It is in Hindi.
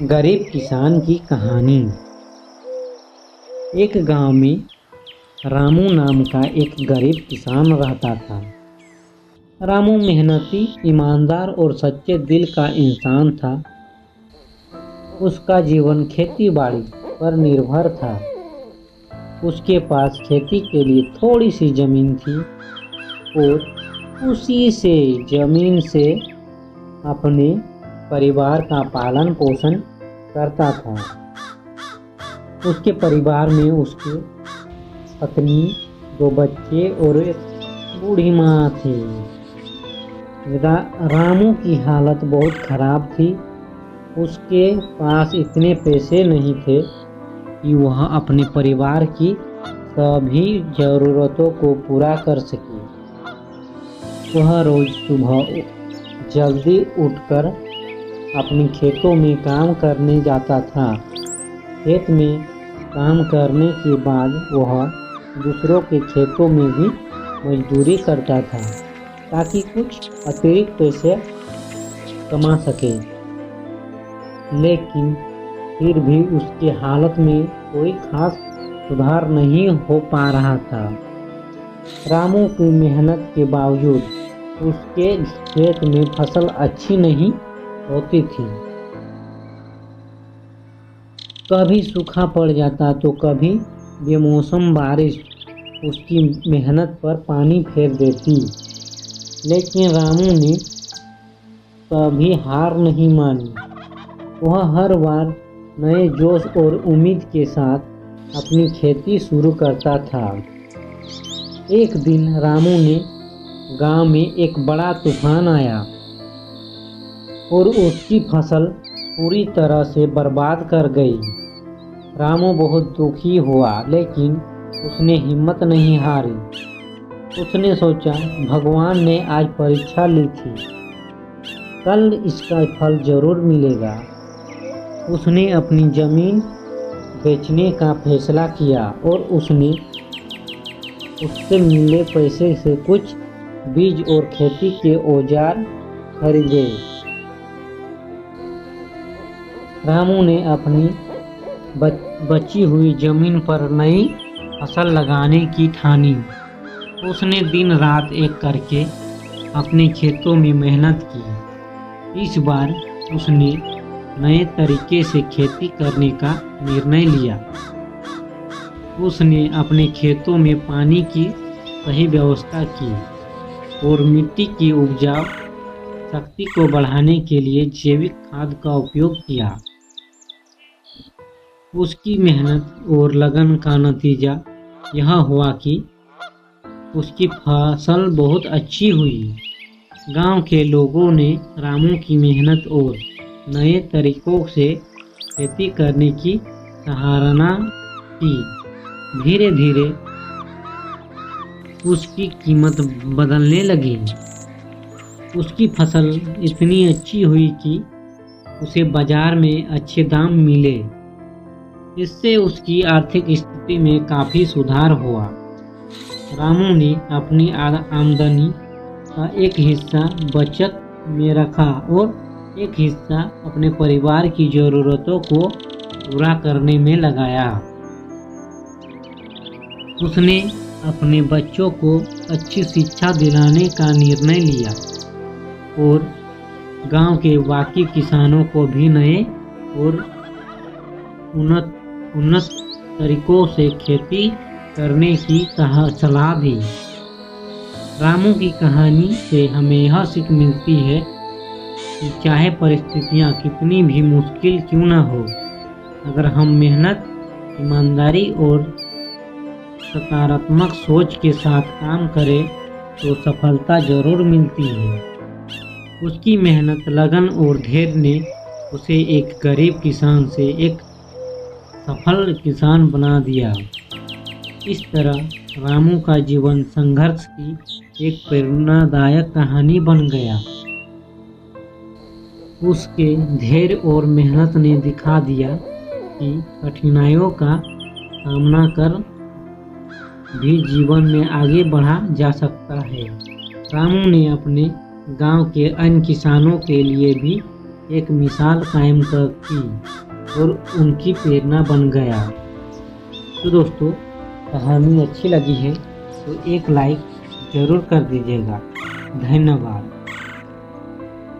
गरीब किसान की कहानी। एक गांव में रामू नाम का एक गरीब किसान रहता था। रामू मेहनती, ईमानदार और सच्चे दिल का इंसान था। उसका जीवन खेती बाड़ी पर निर्भर था। उसके पास खेती के लिए थोड़ी सी जमीन थी और उसी से जमीन से अपने परिवार का पालन पोषण करता था। उसके परिवार में उसके पत्नी, 2 बच्चे और एक बूढ़ी माँ थी। रामू की हालत बहुत खराब थी। उसके पास इतने पैसे नहीं थे कि वह अपने परिवार की सभी जरूरतों को पूरा कर सके। वह रोज सुबह जल्दी उठकर अपने खेतों में काम करने जाता था। खेत में काम करने के बाद वह दूसरों के खेतों में भी मजदूरी करता था ताकि कुछ अतिरिक्त पैसे कमा सके। लेकिन फिर भी उसकी हालत में कोई खास सुधार नहीं हो पा रहा था। रामू की मेहनत के बावजूद उसके खेत में फसल अच्छी नहीं होती थी। कभी सूखा पड़ जाता तो कभी बेमौसम बारिश उसकी मेहनत पर पानी फेर देती। लेकिन रामू ने कभी हार नहीं मानी। वह हर बार नए जोश और उम्मीद के साथ अपनी खेती शुरू करता था। एक दिन रामू ने गांव में एक बड़ा तूफान आया और उसकी फसल पूरी तरह से बर्बाद कर गई। रामू बहुत दुखी हुआ, लेकिन उसने हिम्मत नहीं हारी। उसने सोचा, भगवान ने आज परीक्षा ली थी, कल इसका फल जरूर मिलेगा। उसने अपनी जमीन बेचने का फैसला किया और उसने उससे मिले पैसे से कुछ बीज और खेती के औजार खरीदे। रामू ने अपनी बची हुई जमीन पर नई फसल लगाने की ठानी। उसने दिन रात एक करके अपने खेतों में मेहनत की। इस बार उसने नए तरीके से खेती करने का निर्णय लिया। उसने अपने खेतों में पानी की सही व्यवस्था की और मिट्टी की उपजाऊ शक्ति को बढ़ाने के लिए जैविक खाद का उपयोग किया। उसकी मेहनत और लगन का नतीजा यह हुआ कि उसकी फसल बहुत अच्छी हुई। गांव के लोगों ने रामू की मेहनत और नए तरीकों से खेती करने की सराहना की। धीरे धीरे उसकी कीमत बदलने लगी। उसकी फसल इतनी अच्छी हुई कि उसे बाजार में अच्छे दाम मिले। इससे उसकी आर्थिक स्थिति में काफ़ी सुधार हुआ। रामू ने अपनी आमदनी का एक हिस्सा बचत में रखा और एक हिस्सा अपने परिवार की ज़रूरतों को पूरा करने में लगाया। उसने अपने बच्चों को अच्छी शिक्षा दिलाने का निर्णय लिया और गांव के बाकी किसानों को भी नए और उन्नत तरीकों से खेती करने की सलाह दी। रामू की कहानी से हमें यह सीख मिलती है कि चाहे परिस्थितियां कितनी भी मुश्किल क्यों न हो, अगर हम मेहनत, ईमानदारी और सकारात्मक सोच के साथ काम करें तो सफलता जरूर मिलती है। उसकी मेहनत, लगन और धैर्य ने उसे एक गरीब किसान से एक सफल किसान बना दिया। इस तरह रामू का जीवन संघर्ष की एक प्रेरणादायक कहानी बन गया। उसके धैर्य और मेहनत ने दिखा दिया कि कठिनाइयों का सामना कर भी जीवन में आगे बढ़ा जा सकता है। रामू ने अपने गांव के अन्य किसानों के लिए भी एक मिसाल कायम की और उनकी प्रेरणा बन गया। तो दोस्तों, कहानी अच्छी लगी है तो एक लाइक ज़रूर कर दीजिएगा। धन्यवाद।